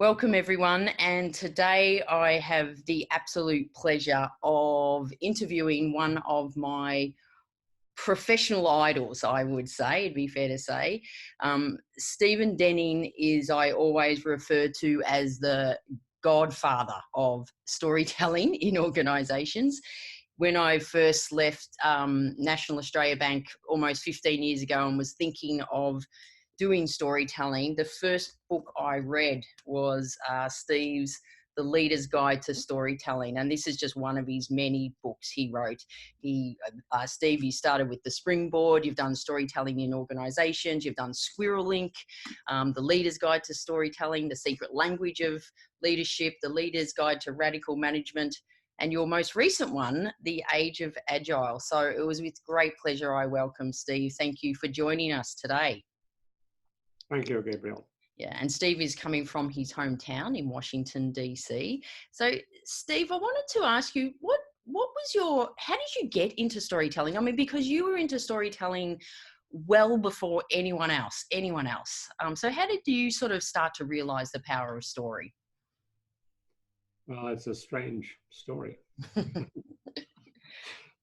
Welcome everyone, and today I have the absolute pleasure of interviewing one of my professional idols, I would say, it'd be fair to say. Stephen Denning is, I always refer to as the godfather of storytelling in organisations. When I first left National Australia Bank almost 15 years ago and was thinking of doing storytelling, the first book I read was Steve's The Leader's Guide to Storytelling, and this is just one of his many books he wrote. Steve, you started with the Springboard, you've done storytelling in organisations, you've done Squirrel Link, The Leader's Guide to Storytelling, The Secret Language of Leadership, The Leader's Guide to Radical Management, and your most recent one, The Age of Agile. So it was with great pleasure I welcome Steve. Thank you for joining us today. Thank you, Gabrielle. Yeah, and Steve is coming from his hometown in Washington, D.C. So, Steve, I wanted to ask you, how did you get into storytelling? I mean, because you were into storytelling well before anyone else. So how did you sort of start to realize the power of story? Well, it's a strange story.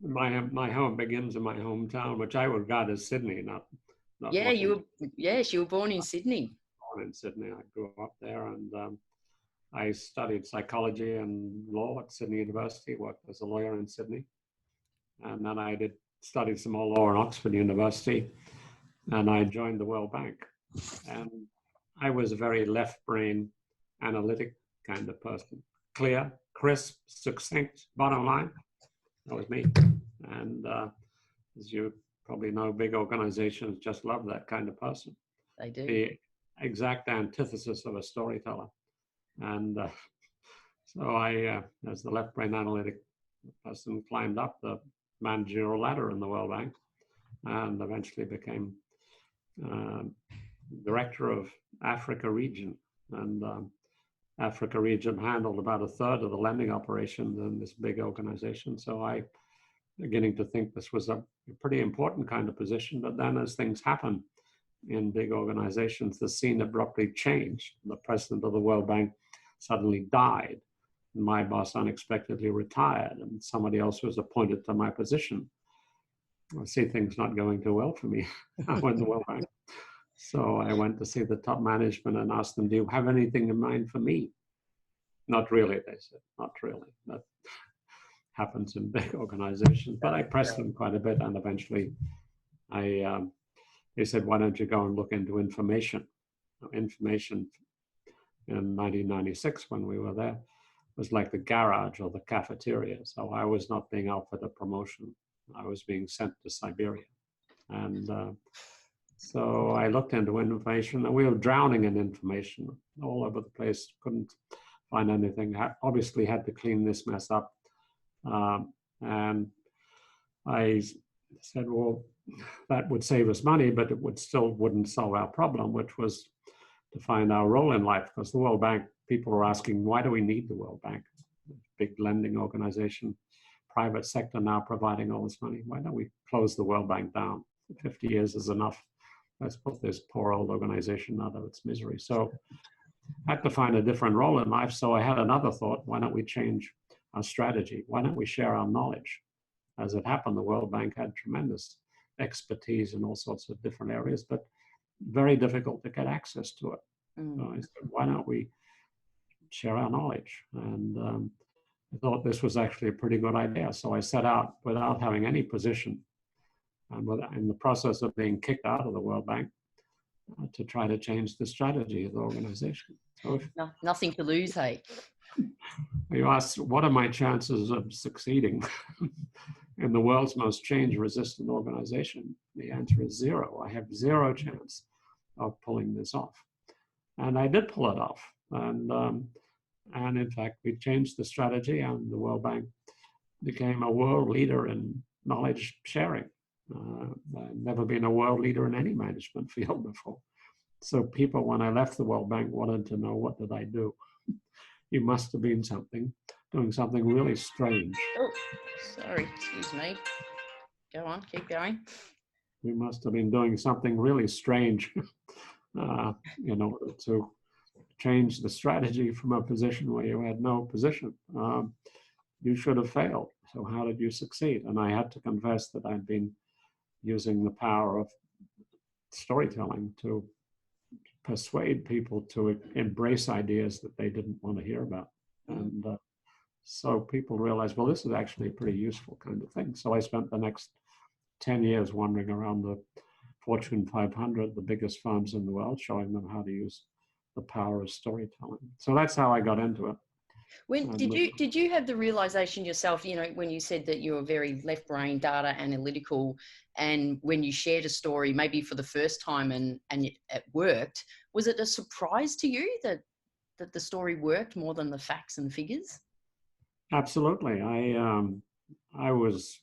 My home begins in my hometown, which I would regard as Sydney, not yeah, you were born in Sydney. Born in Sydney. I grew up there, and I studied psychology and law at Sydney University, worked as a lawyer in Sydney. And then I studied some more law at Oxford University, and I joined the World Bank. And I was a very left-brain, analytic kind of person. Clear, crisp, succinct, bottom line. That was me. And as you probably know, big organizations just love that kind of person. They do. The exact antithesis of a storyteller. And so I, as the left brain analytic person, climbed up the managerial ladder in the World Bank and eventually became director of Africa region. And Africa region handled about a third of the lending operations in this big organization. So I beginning to think this was a pretty important kind of position. But then as things happen in big organizations, the scene abruptly changed. The president of the World Bank suddenly died. And my boss unexpectedly retired, and somebody else was appointed to my position. I see things not going too well for me now in the World Bank. So I went to see the top management and asked them, do you have anything in mind for me? Not really, they said, not really. That happens in big organizations. But I pressed them quite a bit, and eventually they said, why don't you go and look into information? Information in 1996, when we were there, was like the garage or the cafeteria. So I was not being offered a promotion. I was being sent to Siberia. And so I looked into information, and we were drowning in information all over the place. Couldn't find anything. Obviously had to clean this mess up. And I said, well, that would save us money, but it wouldn't solve our problem, which was to find our role in life. Because the World Bank, people were asking, why do we need the World Bank? Big lending organization, private sector now providing all this money. Why don't we close the World Bank down? 50 years is enough. Let's put this poor old organization out of its misery. So I had to find a different role in life. So I had another thought, why don't we change our strategy? Why don't we share our knowledge? As it happened, the World Bank had tremendous expertise in all sorts of different areas, but very difficult to get access to it. So I said, why don't we share our knowledge? And I thought this was actually a pretty good idea. So I set out without having any position, and in the process of being kicked out of the World Bank, to try to change the strategy of the organization. So nothing to lose, hey? You asked, what are my chances of succeeding in the world's most change-resistant organization? The answer is zero. I have zero chance of pulling this off. And I did pull it off. And in fact, we changed the strategy, and the World Bank became a world leader in knowledge sharing. I've never been a world leader in any management field before. So people, when I left the World Bank, wanted to know, what did I do? You must have been doing something really strange. Oh, sorry, excuse me. Go on, keep going. You must have been doing something really strange in order to change the strategy from a position where you had no position. You should have failed. So how did you succeed? And I had to confess that I'd been using the power of storytelling to persuade people to embrace ideas that they didn't want to hear about. And so people realized, well, this is actually a pretty useful kind of thing. So I spent the next 10 years wandering around the Fortune 500, the biggest firms in the world, showing them how to use the power of storytelling. So that's how I got into it. When did you have the realization yourself, you know, when you said that you were very left brain data analytical, and when you shared a story maybe for the first time and it worked, was it a surprise to you that the story worked more than the facts and figures? Absolutely. I was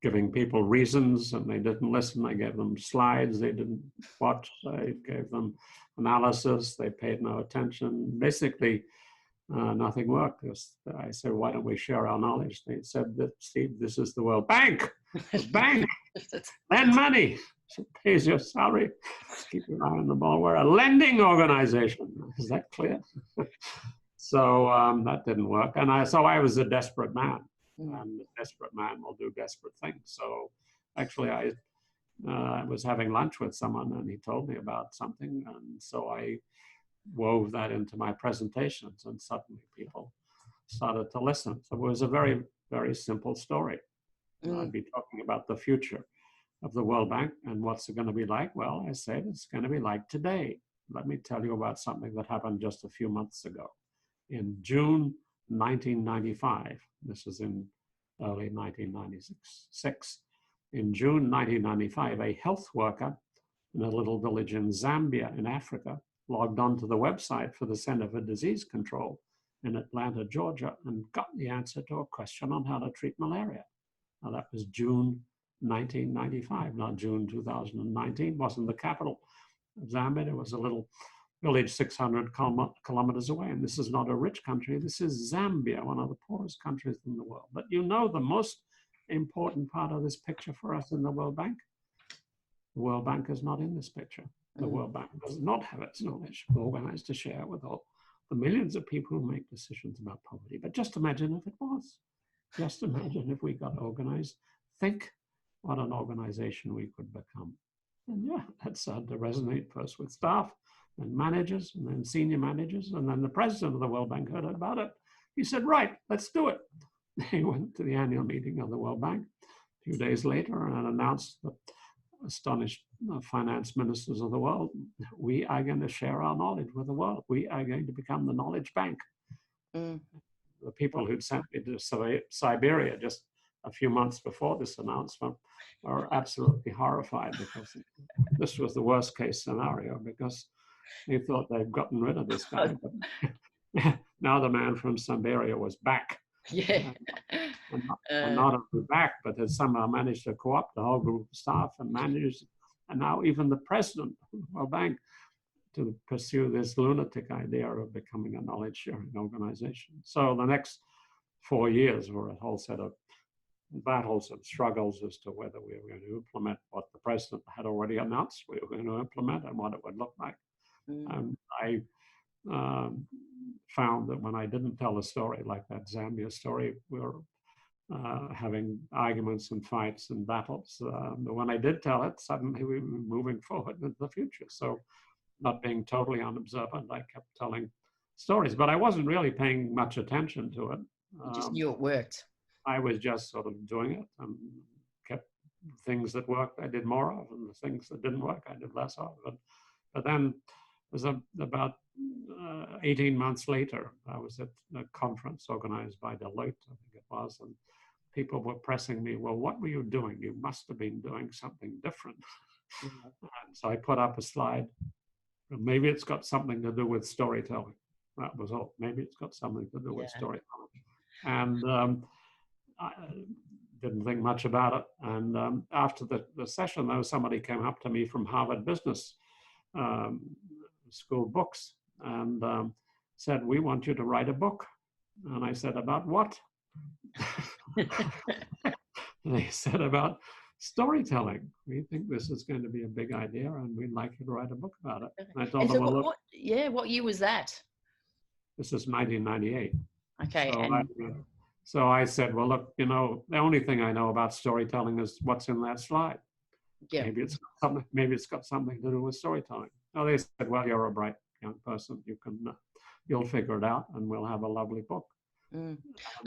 giving people reasons and they didn't listen. I gave them slides they didn't watch. I gave them analysis. They paid no attention. Basically, nothing worked. I said, why don't we share our knowledge? They said that, Steve, this is the World Bank. The bank, lend money. It pays your salary. Keep your eye on the ball. We're a lending organization. Is that clear? So that didn't work. And so I was a desperate man. And a desperate man will do desperate things. So actually, I was having lunch with someone and he told me about something. And so I wove that into my presentations and suddenly people started to listen. So it was a very, very simple story. I'd be talking about the future of the World Bank and what's it going to be like? Well, I said, it's going to be like today. Let me tell you about something that happened just a few months ago. In June 1995, this is in early 1996, in June 1995, a health worker in a little village in Zambia in Africa logged onto the website for the Center for Disease Control in Atlanta, Georgia, and got the answer to a question on how to treat malaria. Now that was June 1995, not June 2019, wasn't the capital of Zambia. It was a little village 600 kilometers away. And this is not a rich country. This is Zambia, one of the poorest countries in the world. But you know the most important part of this picture for us in the World Bank? The World Bank is not in this picture. The World Bank does not have its knowledge organized to share with all the millions of people who make decisions about poverty. But just imagine if it was. Just imagine if we got organized. Think what an organization we could become. And yeah, that started to resonate first with staff and managers and then senior managers. And then the president of the World Bank heard about it. He said, right, let's do it. He went to the annual meeting of the World Bank a few days later and announced the astonished finance ministers of the world, we are going to share our knowledge with the world. We are going to become the knowledge bank. The people who'd sent me to Siberia just a few months before this announcement were absolutely horrified because this was the worst case scenario because they thought they'd gotten rid of this guy. But now the man from Siberia was back. Yeah. And not only back, but had somehow managed to co-opt the whole group of staff and managed, and now even the president of the World Bank, to pursue this lunatic idea of becoming a knowledge-sharing organization. So the next 4 years were a whole set of battles and struggles as to whether we were going to implement what the president had already announced we were going to implement and what it would look like. And I found that when I didn't tell a story like that Zambia story, we were having arguments and fights and battles. But when I did tell it, suddenly we were moving forward into the future. So not being totally unobservant, I kept telling stories, but I wasn't really paying much attention to it. You just knew it worked. I was just sort of doing it and kept things that worked, I did more of, and the things that didn't work, I did less of. But then it was about 18 months later, I was at a conference organized by Deloitte, I think it was, and people were pressing me, well, what were you doing? You must have been doing something different. And so I put up a slide. Maybe it's got something to do with storytelling. That was all. Maybe it's got something to do with storytelling. And I didn't think much about it. And after the session, though, somebody came up to me from Harvard Business School books and said, we want you to write a book. And I said, about what? They said, about storytelling. We think this is going to be a big idea and we'd like you to write a book about it. And I told And them, so well, look, what year was that? this is 1998. Okay. So And so I said, well, look, you know, the only thing I know about storytelling is what's in that slide. yeah. Maybe it's got something to do with storytelling. No, they said, well, you're a bright young person. You'll figure it out and we'll have a lovely book. Mm.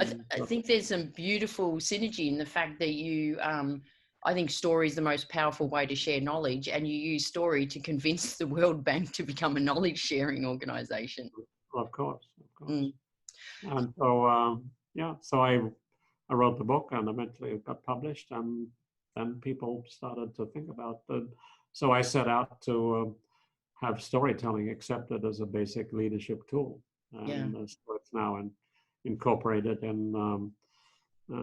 I think there's some beautiful synergy in the fact that you, I think story is the most powerful way to share knowledge, and you use story to convince the World Bank to become a knowledge sharing organization. Of course. Mm. And so, so I wrote the book and eventually it got published, and then people started to think about it. So I set out to have storytelling accepted as a basic leadership tool. And so it's now incorporated in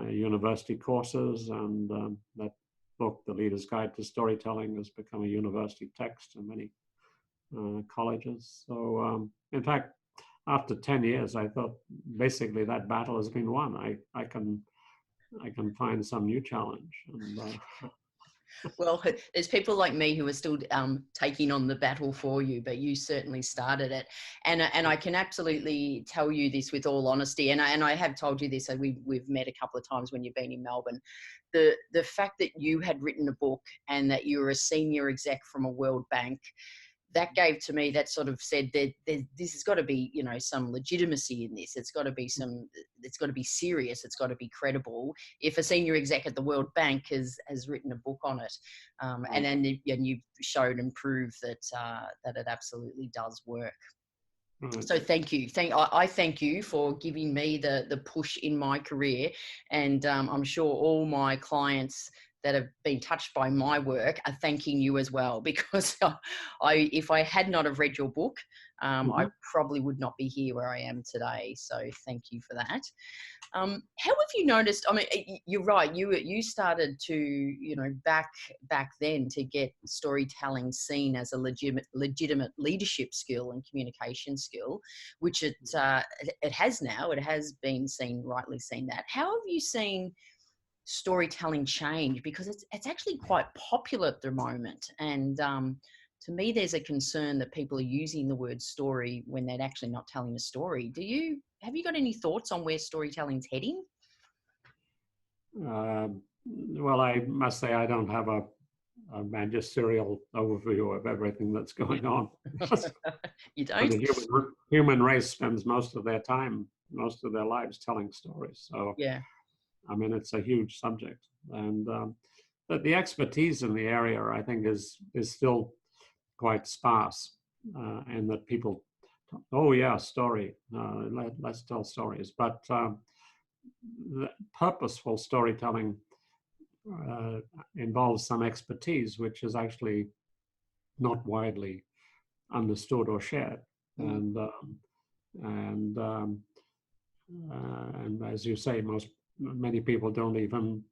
university courses, and that book, The Leader's Guide to Storytelling, has become a university text in many colleges. So in fact, after 10 years, I thought basically that battle has been won. I can find some new challenge. And, Well, there's people like me who are still taking on the battle for you, but you certainly started it. And I can absolutely tell you this with all honesty. And I have told you this. So we've met a couple of times when you've been in Melbourne. The fact that you had written a book and that you were a senior exec from a World Bank, that gave to me, that sort of said that this has got to be, you know, some legitimacy in this. It's got to be it's got to be serious. It's got to be credible. If a senior exec at the World Bank has written a book on it, and then you showed and proved that it absolutely does work. So thank you. I thank you for giving me the push in my career, and I'm sure all my clients that have been touched by my work are thanking you as well, because if I had not have read your book, I probably would not be here where I am today. So thank you for that. How have you noticed? I mean, you're right. You started to, you know, back then to get storytelling seen as a legitimate leadership skill and communication skill, which it has now. It has been rightly seen that. How have you seen storytelling change? Because it's actually quite popular at the moment, and to me there's a concern that people are using the word story when they're actually not telling a story. Have you got any thoughts on where storytelling's heading? Well, I must say I don't have a magisterial overview of everything that's going on. You don't? The human race spends most of their lives telling stories. So yeah. I mean, it's a huge subject, and but the expertise in the area, I think, is still quite sparse, and that people, oh yeah, story, let's tell stories. But the purposeful storytelling involves some expertise, which is actually not widely understood or shared, and as you say, many people don't even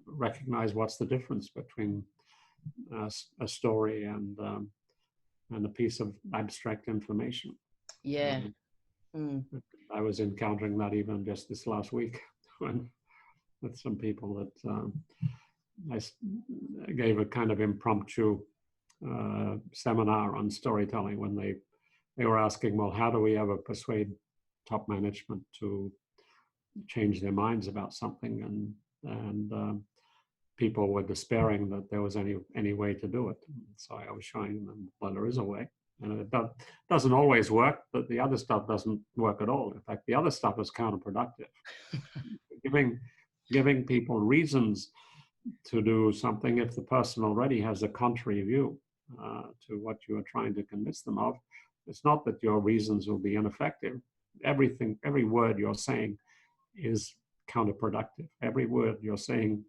recognize what's the difference between a story and a piece of abstract information. Yeah. I was encountering that even just this last week with some people that I gave a kind of impromptu seminar on storytelling when they were asking, well, how do we ever persuade top management to change their minds about something, and people were despairing that there was any way to do it. So I was showing them, well, there is a way, and it doesn't always work, but the other stuff doesn't work at all. In fact, the other stuff is counterproductive. giving people reasons to do something, if the person already has a contrary view to what you are trying to convince them of, it's not that your reasons will be ineffective. Every word you're saying is counterproductive. Every word you're saying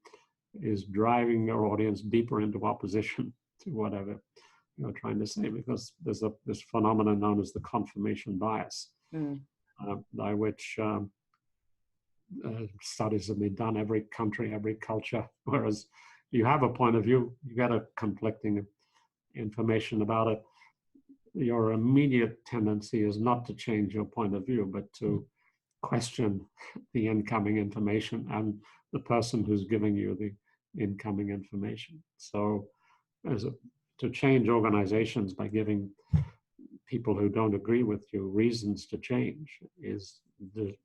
is driving your audience deeper into opposition to whatever you're trying to say, because there's this phenomenon known as the confirmation bias, by which studies have been done, every country, every culture, whereas you have a point of view, you get a conflicting information about it, your immediate tendency is not to change your point of view, but to question the incoming information and the person who's giving you incoming information. So to change organizations by giving people who don't agree with you reasons to change is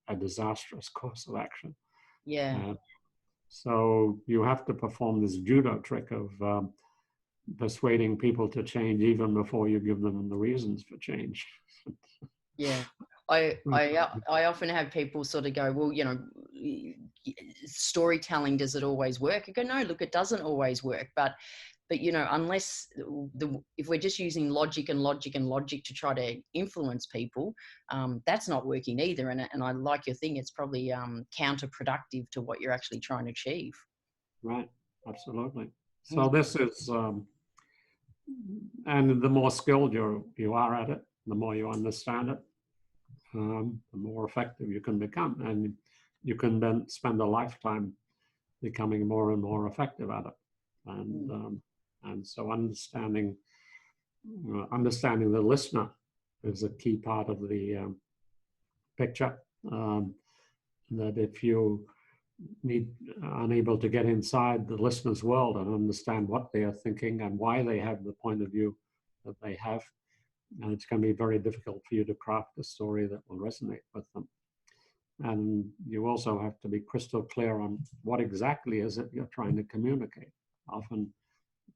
a disastrous course of action. Yeah. So you have to perform this judo trick of persuading people to change even before you give them the reasons for change. Yeah. I often have people sort of go, well, storytelling, does it always work? I go, no, look, it doesn't always work. But unless if we're just using logic to try to influence people, that's not working either. And I like your thing. It's probably counterproductive to what you're actually trying to achieve. Right. Absolutely. So this is, and the more skilled you are at it, the more you understand it, the more effective you can become, and you can then spend a lifetime becoming more and more effective at it. And so understanding the listener is a key part of the picture. That if you unable to get inside the listener's world and understand what they are thinking and why they have the point of view that they have, and it's going to be very difficult for you to craft a story that will resonate with them. And you also have to be crystal clear on what exactly is it you're trying to communicate. Often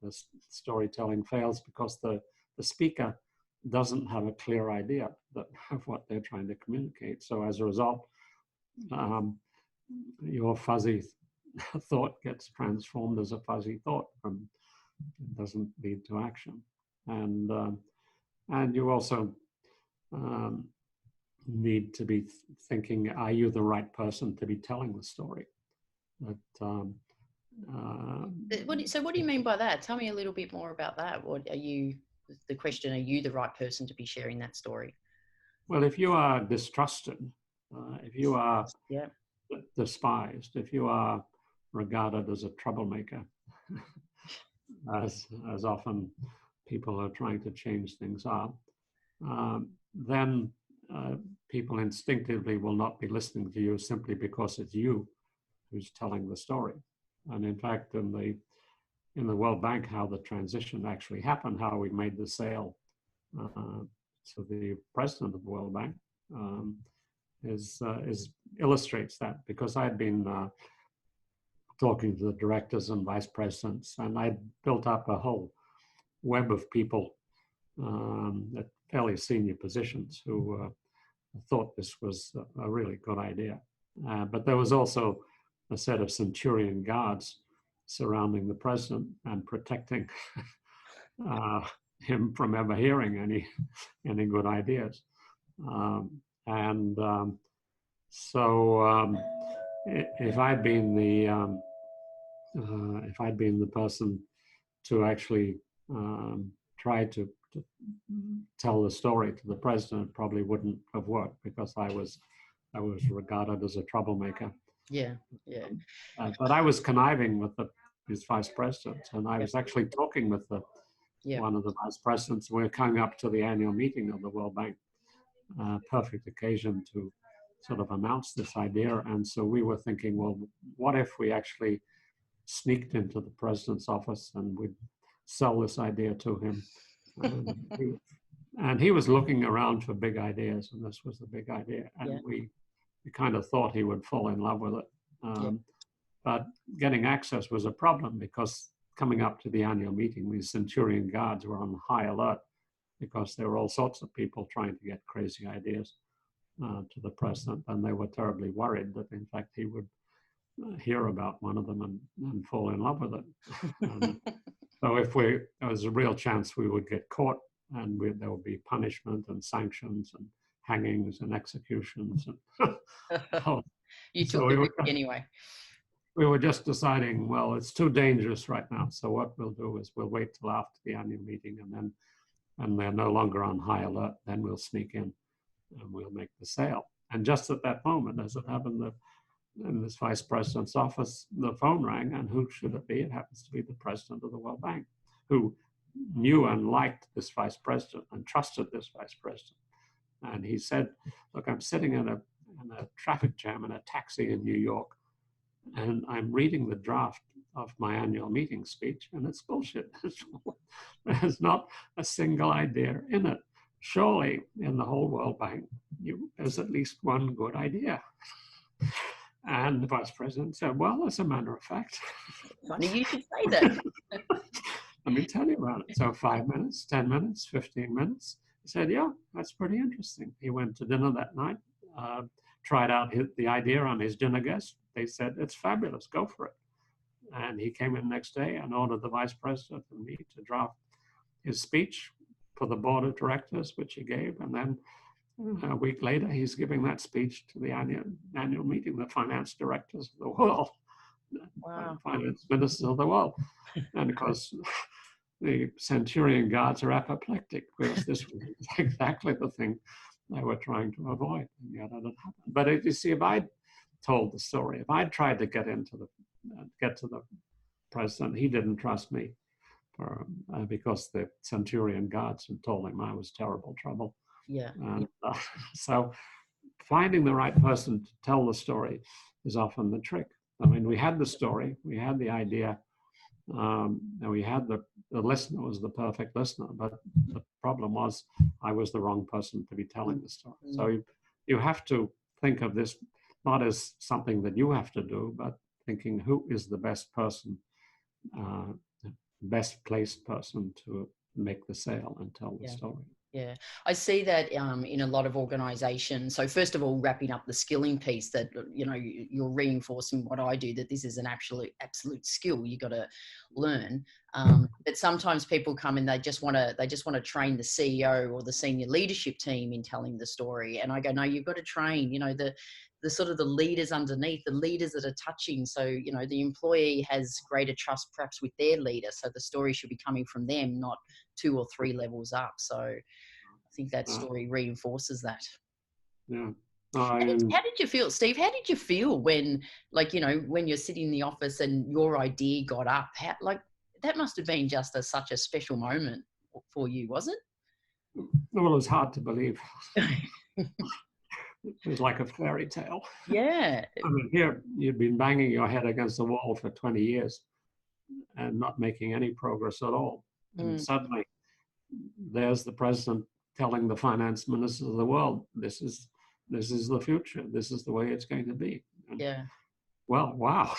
the storytelling fails because the speaker doesn't have a clear idea of what they're trying to communicate. So as a result, your fuzzy thought gets transformed as a fuzzy thought, and it doesn't lead to action. And you also need to be thinking, are you the right person to be telling the story? So what do you mean by that? Tell me a little bit more about that. What are you, the question, are you the right person to be sharing that story? Well, if you are distrusted, if you are despised, if you are regarded as a troublemaker, as often people are trying to change things are, then people instinctively will not be listening to you simply because it's you who's telling the story. And in fact, in the World Bank, how the transition actually happened, how we made the sale to the president of the World Bank, illustrates that, because I'd been talking to the directors and vice presidents, and I'd built up a whole web of people at fairly senior positions who thought this was a really good idea. But there was also a set of Centurion guards surrounding the president and protecting him from ever hearing any good ideas. So if I'd been the person to actually try to tell the story to the president, it probably wouldn't have worked, because I was regarded as a troublemaker. Yeah. But I was conniving with his vice president, and I was actually talking with one of the vice presidents. We were coming up to the annual meeting of the World Bank, perfect occasion to sort of announce this idea. And so we were thinking, well, what if we actually sneaked into the president's office and we'd sell this idea to him? And he was looking around for big ideas, and this was the big idea. And we kind of thought he would fall in love with it. But getting access was a problem, because coming up to the annual meeting, these Centurion guards were on high alert, because there were all sorts of people trying to get crazy ideas to the president, and they were terribly worried that, in fact, he would hear about one of them and fall in love with it. So there was a real chance we would get caught, and there would be punishment and sanctions and hangings and executions. You took the risk anyway. We were just deciding, well, it's too dangerous right now. So what we'll do is we'll wait till after the annual meeting, and they're no longer on high alert. Then we'll sneak in and we'll make the sale. And just at that moment, as it happened, in this vice president's office, the phone rang, and who should it be? It happens to be the president of the World Bank, who knew and liked this vice president and trusted this vice president. And he said, look, I'm sitting in a traffic jam in a taxi in New York, and I'm reading the draft of my annual meeting speech, and it's bullshit. There's not a single idea in it. Surely, in the whole World Bank, there's at least one good idea. And the vice president said, well, as a matter of fact. Funny you should say that. Let me tell you about it. So 5 minutes, 10 minutes, 15 minutes. He said, yeah, that's pretty interesting. He went to dinner that night, tried out the idea on his dinner guest. They said, it's fabulous, go for it. And he came in next day and ordered the vice president and me to draft his speech for the board of directors, which he gave. And then a week later, he's giving that speech to the annual meeting, the finance directors of the world, Wow. finance ministers of the world. And of course, the Centurion guards are apoplectic because this was exactly the thing they were trying to avoid. And yet it had happened. But you see, if I'd told the story, if I'd tried to get to the president, he didn't trust me because the Centurion guards had told him I was terrible trouble. Yeah. And so finding the right person to tell the story is often the trick. I mean, we had the story, we had the idea, and we had the listener was the perfect listener, but the problem was I was the wrong person to be telling the story. So you have to think of this not as something that you have to do, but thinking who is the best person, best placed person to make the sale and tell the story. Yeah, I see that in a lot of organisations. So first of all, wrapping up the skilling piece, that you're reinforcing what I do, that this is an absolute skill you got to learn. But sometimes people come and they just want to train the CEO or the senior leadership team in telling the story, and I go, no, you've got to train the sort of the leaders underneath, the leaders that are touching. So the employee has greater trust perhaps with their leader, so the story should be coming from them, not 2 or 3 levels up. So I think that story reinforces that. Yeah. How did you feel, Steve? How did you feel when, when you're sitting in the office and your idea got up? That must have been just such a special moment for you, was it? Well, it was hard to believe. It was like a fairy tale. Yeah. I mean, here you'd been banging your head against the wall for 20 years and not making any progress at all. And suddenly there's the president telling the finance ministers of the world, this is the future. This is the way it's going to be. And, yeah. Well, wow.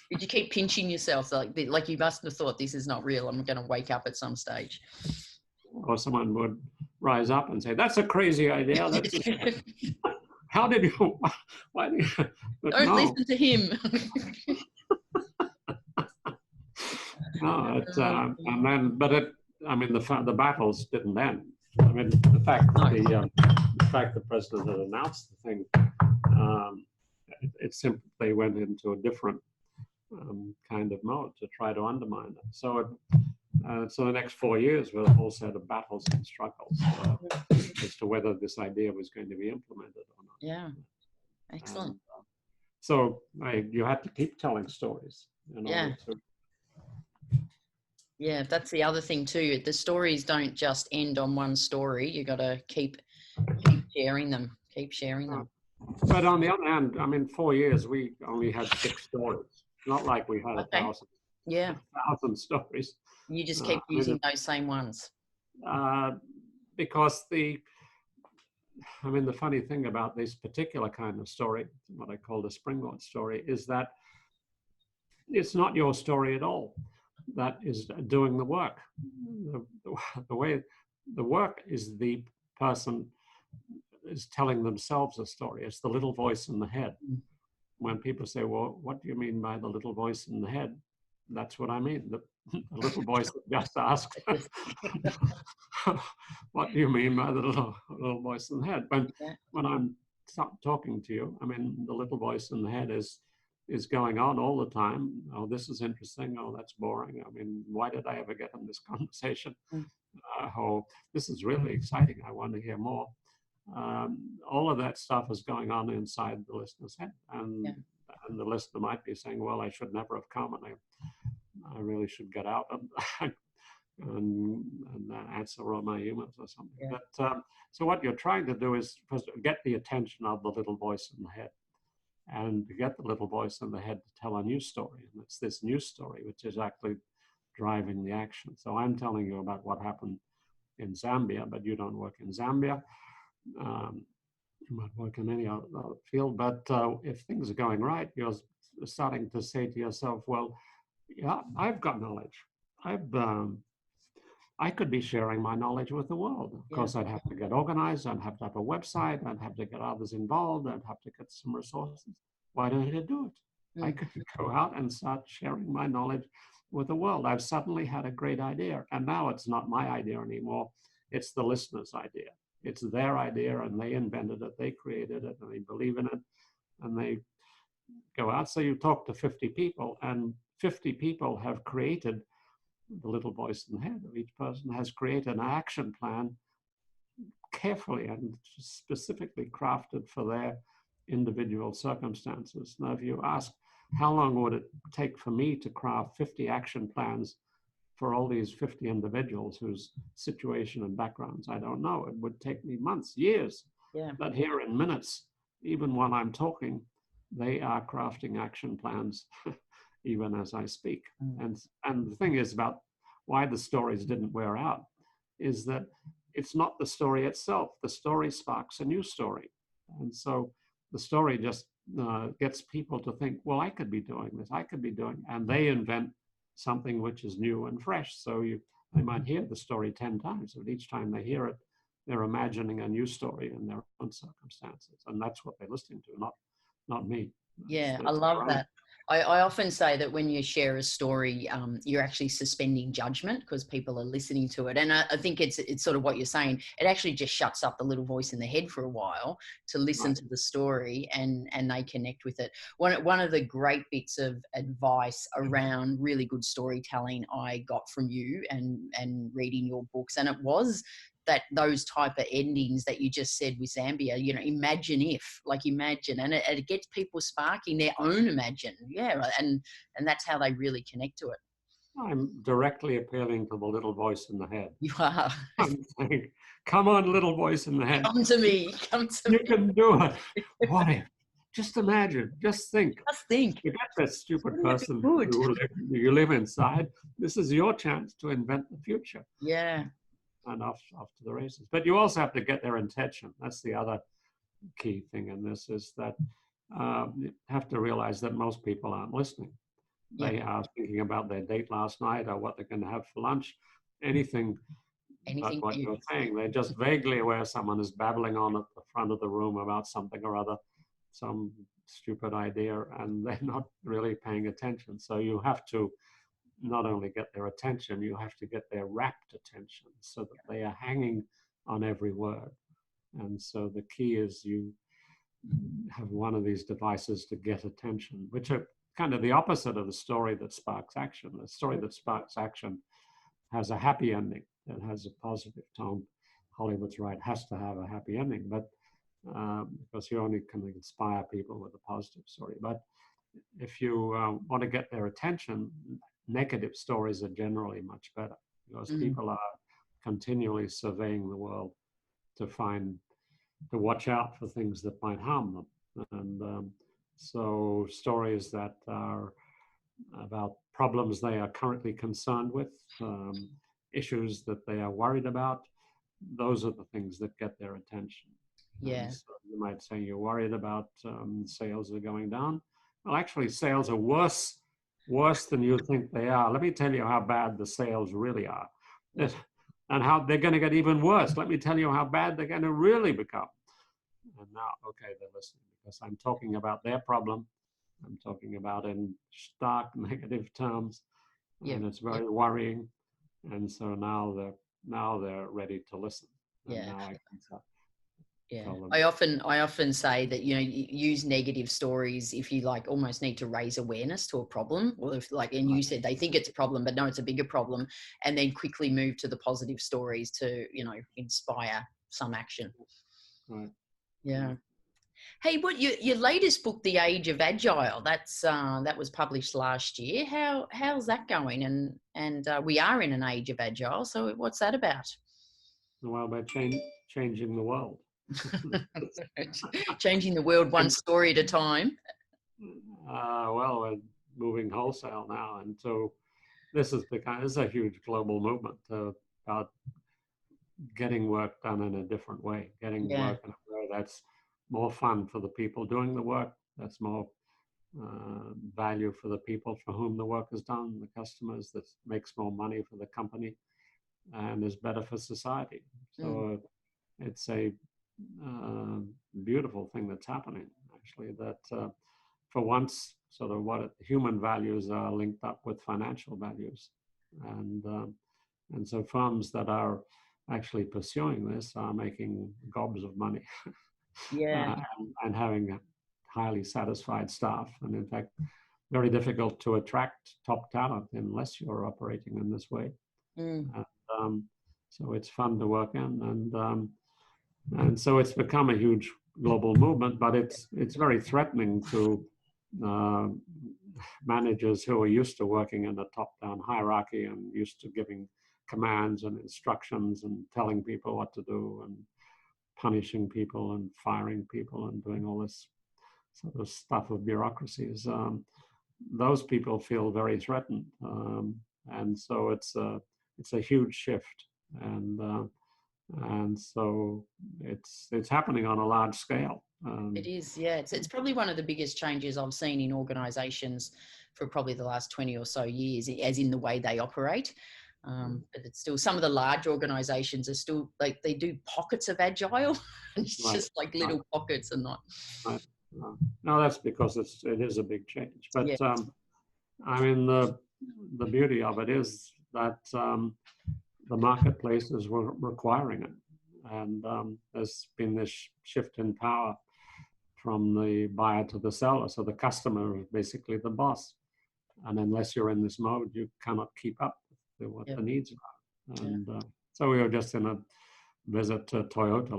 Did you keep pinching yourself? Like you must have thought, this is not real. I'm going to wake up at some stage. Or someone would rise up and say, that's a crazy idea. How did you, why do you? Don't listen to him. No, the battles didn't end. I mean, the fact the president had announced the thing, it simply went into a different kind of mode to try to undermine it. So the next 4 years were a whole set of battles and struggles as to whether this idea was going to be implemented or not. Yeah, excellent. So you had to keep telling stories in order to. Yeah, that's the other thing too. The stories don't just end on one story. You got to keep sharing them. Keep sharing them. But on the other hand, I mean, 4 years we only had 6 stories. Not like we had 1,000. Yeah. 1,000 stories. You just keep using those same ones. Because the funny thing about this particular kind of story, what I call the springboard story, is that it's not your story at all. That is doing the work. The way the work is, the person is telling themselves a story. It's the little voice in the head. When people say, well, what do you mean by the little voice in the head? That's what I mean. The little voice that just asked, what do you mean by the little voice in the head? When I'm talking to you, I mean, the little voice in the head is going on all the time. Oh, this is interesting. Oh, that's boring. I mean, why did I ever get in this conversation? Oh, this is really exciting. I want to hear more. All of that stuff is going on inside the listener's head. And the listener might be saying, well, I should never have come, and I really should get out and answer all my emails or something. Yeah. But so what you're trying to do is first get the attention of the little voice in the head. and to get the little voice in the head to tell a new story. And it's this new story which is actually driving the action. So I'm telling you about what happened in Zambia, but you don't work in Zambia. You might work in any other field, but if things are going right, you're starting to say to yourself, well, yeah, I've got knowledge. I could be sharing my knowledge with the world. Of course, I'd have to get organized. I'd have to have a website. I'd have to get others involved. I'd have to get some resources. Why don't I do it? I could go out and start sharing my knowledge with the world. I've suddenly had a great idea. And now it's not my idea anymore. It's the listener's idea. It's their idea, and they invented it. They created it, and they believe in it. And they go out. So you talk to 50 people, and 50 people have created the little voice in the head of each person has created an action plan carefully and specifically crafted for their individual circumstances. Now, if you ask, how long would it take for me to craft 50 action plans for all these 50 individuals whose situation and backgrounds I don't know? It would take me months, years. Yeah. But here in minutes, even when I'm talking, they are crafting action plans even as I speak. And the thing is about why the stories didn't wear out is that it's not the story itself. The story sparks a new story. And so the story just gets people to think, well, I could be doing this, I could be doing, and they invent something which is new and fresh. So they might hear the story 10 times, but each time they hear it, they're imagining a new story in their own circumstances. And that's what they're listening to, not me. Yeah, I love that. I often say that when you share a story, you're actually suspending judgment because people are listening to it. And I think it's sort of what you're saying. It actually just shuts up the little voice in the head for a while to listen to the story, and they connect with it. One of the great bits of advice around really good storytelling I got from you and reading your books, and it was that those type of endings that you just said with Zambia, imagine if, and it gets people sparking their own imagine. Yeah. And that's how they really connect to it. I'm directly appealing to the little voice in the head. You are. I'm saying, come on, little voice in the head. Come to me. You can do it. What if? Just imagine, just think. Just think. You got that stupid person who you live inside. This is your chance to invent the future. Yeah. And off to the races. But you also have to get their intention. That's the other key thing in this, is that you have to realize that most people aren't listening. They are thinking about their date last night or what they're going to have for lunch, anything but what you're saying. They're just vaguely aware someone is babbling on at the front of the room about something or other, some stupid idea, and they're not really paying attention. So you have to not only get their attention, you have to get their rapt attention so that they are hanging on every word. And so the key is you have one of these devices to get attention, which are kind of the opposite of the story that sparks action. The story that sparks action has a happy ending. It has a positive tone. Hollywood's right, has to have a happy ending, but because you only can inspire people with a positive story. But if you want to get their attention, negative stories are generally much better because people are continually surveying the world to watch out for things that might harm them. And so stories that are about problems they are currently concerned with, issues that they are worried about, those are the things that get their attention. Yeah. So you might say you're worried about sales are going down. Well, actually, sales are worse than you think they are. Let me tell you how bad the sales really are, and how they're going to get even worse. Let me tell you how bad they're going to really become. And now, okay, they're listening because I'm talking about their problem. I'm talking about in stark negative terms, and it's very worrying. And so now they're ready to listen. And now I can start. Yeah, I often say that, use negative stories if you almost need to raise awareness to a problem, or if and you said they think it's a problem, but no, it's a bigger problem, and then quickly move to the positive stories to, inspire some action. Right. Yeah. Hey, what your latest book, The Age of Agile, that was published last year. How's that going? And we are in an age of agile. So what's that about? Well, about changing the world. Changing the world one story at a time. Well, we're moving wholesale now, and so this is a huge global movement about getting work done in a different way, getting Yeah. work in a way that's more fun for the people doing the work, that's more value for the people for whom the work is done, the customers, that makes more money for the company and is better for society. So it's a beautiful thing that's happening, actually, that for once, sort of human values are linked up with financial values. And so firms that are actually pursuing this are making gobs of money Yeah. and having highly satisfied staff. And in fact, very difficult to attract top talent unless you're operating in this way. And, so it's fun to work in, and so it's become a huge global movement. But it's very threatening to managers who are used to working in a top-down hierarchy and used to giving commands and instructions and telling people what to do and punishing people and firing people and doing all this sort of stuff of bureaucracies. Those people feel very threatened, and so it's a huge shift, and so it's happening on a large scale. It is, yeah. It's probably one of the biggest changes I've seen in organisations for probably the last 20 or so years, as in the way they operate. But it's still, some of the large organisations are still, like, they do pockets of agile. It's just like little pockets and not. Right. No, that's because it is a big change. But Yeah. I mean, the beauty of it is that the marketplace is requiring it, and there's been this shift in power from the buyer to the seller. So the customer is basically the boss, and unless you're in this mode, you cannot keep up with what the needs are. And so we were just in a visit to Toyota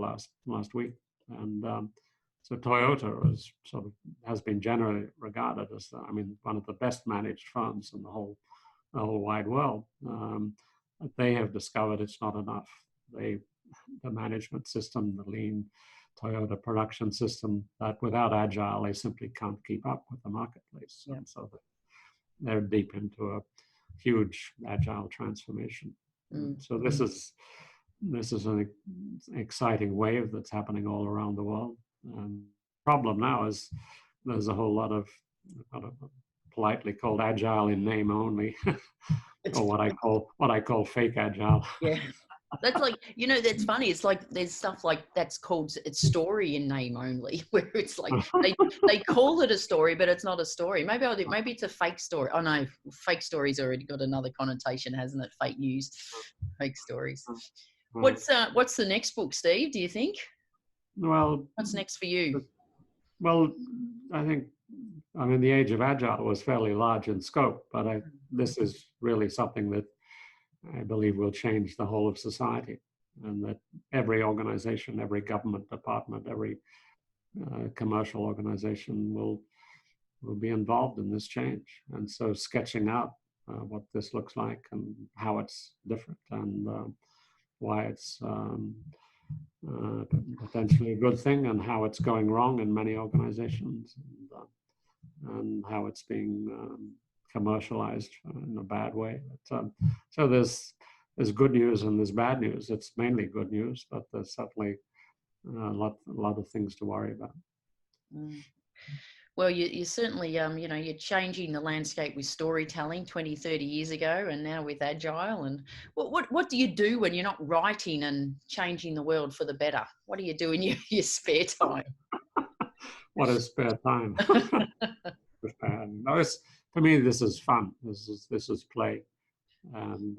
last week, and so Toyota has been generally regarded as, I mean, one of the best managed firms in the whole wide world. But they have discovered it's not enough. The management system, the lean Toyota production system, that without agile, they simply can't keep up with the marketplace. And so they're deep into a huge agile transformation. So this is an exciting wave that's happening all around the world. And the problem now is there's a whole lot of politely called agile in name only, or what I call fake agile. Yeah. That's like, that's funny. It's like there's stuff like that's called, it's story in name only, where it's like they call it a story, but it's not a story. Maybe it's a fake story. Oh no, fake story's already got another connotation, hasn't it? Fake news, fake stories. What's the next book, Steve, do you think? Well, what's next for you? Well, I mean, the age of agile was fairly large in scope, but this is really something that I believe will change the whole of society, and that every organization, every government department, every commercial organization will be involved in this change. And so sketching out what this looks like and how it's different, and why it's potentially a good thing, and how it's going wrong in many organizations, and how it's being commercialized in a bad way. But, so there's good news and there's bad news. It's mainly good news, but there's certainly a lot of things to worry about. Well, you certainly, you're changing the landscape with storytelling 20, 30 years ago, and now with agile. And what do you do when you're not writing and changing the world for the better? What do you do in your spare time? What is spare time? No, for me, this is fun. This is play, and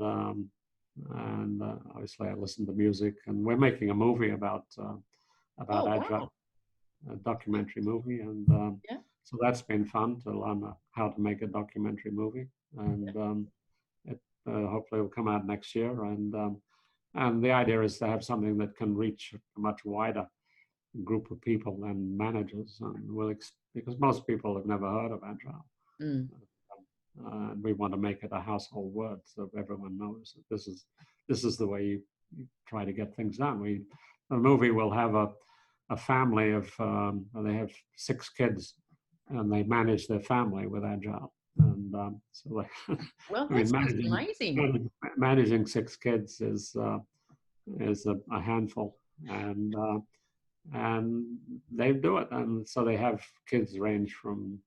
obviously I listen to music, and we're making a movie about agile, a documentary movie, and so that's been fun to learn how to make a documentary movie, and it hopefully will come out next year, and the idea is to have something that can reach a much wider group of people than managers, and because most people have never heard of agile. And we want to make it a household word so everyone knows that this is the way you try to get things done. The movie will have a family of, they have 6 kids, and they manage their family with agile. And so, like, Well, I that mean, sounds amazing. managing 6 kids is a handful, and they do it. And so they have kids range from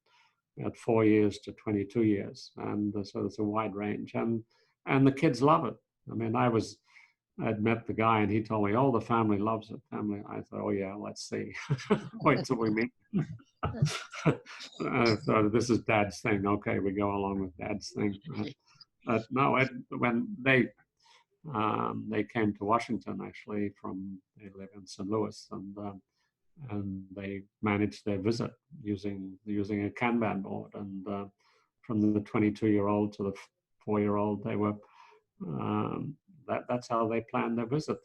at 4 years to 22 years, and so it's a wide range, and the kids love it. I mean, I'd met the guy, and he told me, "Oh, the family loves it." Family. I thought, "Oh yeah, let's see. Wait till we meet." So this is Dad's thing. Okay, we go along with Dad's thing. But no, when they came to Washington, actually, they live in St. Louis, and they managed their visit using a Kanban board. And from the 22-year-old to the 4-year-old, they were that's how they planned their visit.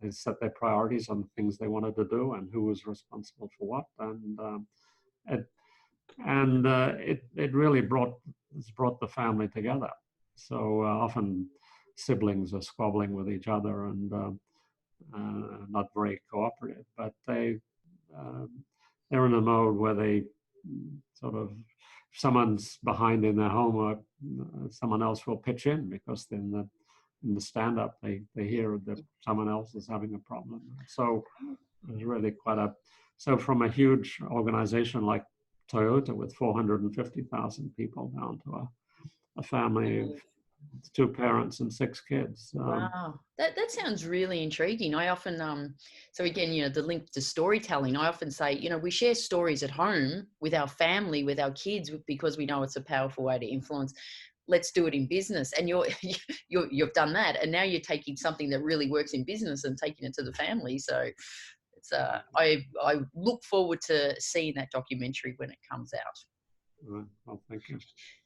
They set their priorities on things they wanted to do and who was responsible for what, it really brought the family together. So often siblings are squabbling with each other and not very cooperative, but they're in a mode where they sort of, if someone's behind in their homework, someone else will pitch in, because then in the stand-up they hear that someone else is having a problem. So it's really so from a huge organization like Toyota with 450,000 people down to a family of 2 parents and 6 kids. Wow, that sounds really intriguing. I often, so again, the link to storytelling, I often say, we share stories at home with our family, with our kids, because we know it's a powerful way to influence. Let's do it in business. And you've done that. And now you're taking something that really works in business and taking it to the family. So it's, I look forward to seeing that documentary when it comes out. Well, thank you.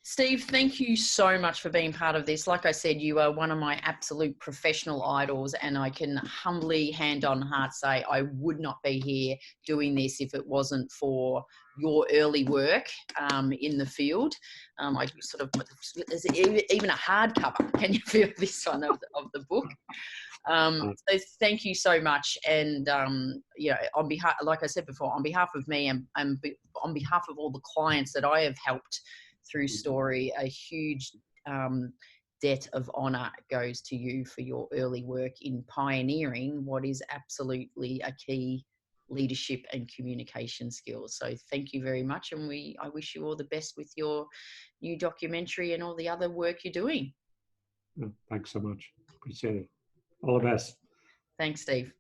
Steve, thank you so much for being part of this. Like I said, you are one of my absolute professional idols, and I can humbly, hand on heart, say I would not be here doing this if it wasn't for your early work in the field. I sort of, there's even a hardcover. Can you feel this one of the book? So thank you so much. And, on behalf, like I said before, on behalf of me and on behalf of all the clients that I have helped through Story, a huge debt of honour goes to you for your early work in pioneering what is absolutely a key leadership and communication skills. So thank you very much. And I wish you all the best with your new documentary and all the other work you're doing. Thanks so much. Appreciate it. All the best. Thanks, Steve.